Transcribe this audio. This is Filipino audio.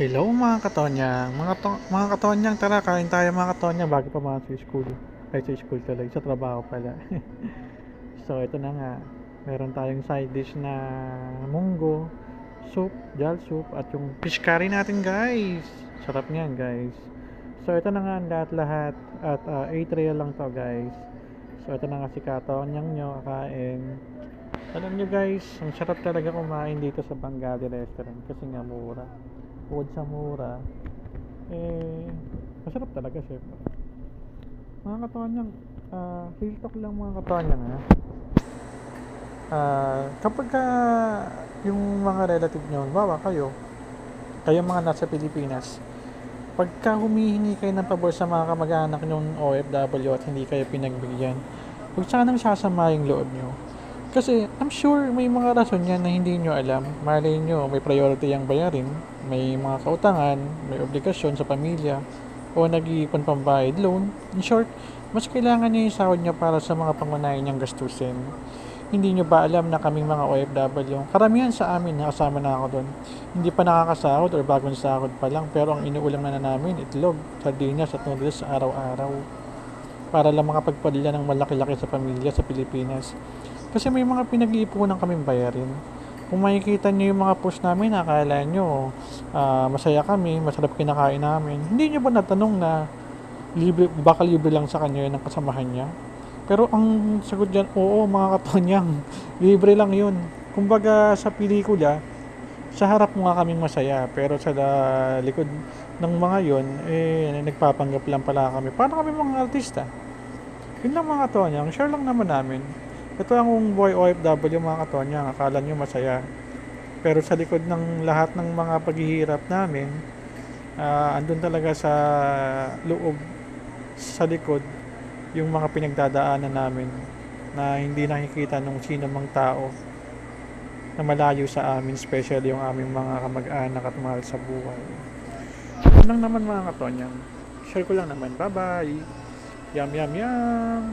Hello mga katonyang, mga katonyang, tara kain tayo mga katonyang bago pa mga sa school. Ay sa school tuloy, sa trabaho pala. So ito na nga, meron tayong side dish na munggo, soup, jal soup at yung fish curry natin guys. Sarap niyan guys. So ito na nga ang lahat-lahat at 8 real lang to guys. So ito na nga si katonyang nyo kakain. Alam nyo guys, ang sarap talaga kumain dito sa Bengali restaurant kasi nga mura. Bukod sa mura, masarap talaga syempre. Mga katonyang, real talk lang mga katonyang ha. Kapag yung mga relative nyo, bawa kayo mga nasa Pilipinas, pagka humihingi kayo ng pabor sa mga kamag-anak nyong OFW at hindi kayo pinagbigyan, huwag sanang sasama yung loob nyo. Kasi I'm sure may mga rason yan na hindi nyo alam. Malay nyo, may priority yung bayarin, may mga kautangan, may obligasyon sa pamilya, o nag-iipon pambayad loan. In short, mas kailangan nyo yung sahod nyo para sa mga pangunahin niyang gastusin. Hindi nyo ba alam na kaming mga OFW, karamihan sa amin, nakasama na ako doon, hindi pa nakakasahod or bagong sahod pa lang, pero ang inuulam na namin, itlog, sardinas at noodles sa araw-araw. Para lang makapagpadala ng malaki-laki sa pamilya sa Pilipinas. Kasi may mga pinag-iipunan kaming bayarin. Kung makikita nyo yung mga post namin, akala nyo masaya kami, masarap kinakain namin. Hindi nyo ba natanong na baka libre lang sa kanya yun ng kasamahan niya? Pero ang sagot dyan, oo mga katonyang, libre lang yun. Kumbaga sa pelikula, sa harap mo nga kaming masaya, pero sa likod ng mga yon nagpapanggap lang pala kami. Paano kami mga artista? Yun lang mga katonyang, share lang naman namin. Ito ang boy OFW mga katonyang, akala nyo masaya. Pero sa likod ng lahat ng mga paghihirap namin, andun talaga sa loob, sa likod, yung mga pinagdadaanan namin na hindi nakikita ng sino mang tao na malayo sa amin, especially yung aming mga kamag-anak at mahal sa buhay. Yun lang naman mga katonyang. Share ko lang naman. Bye bye. Yum yum yum.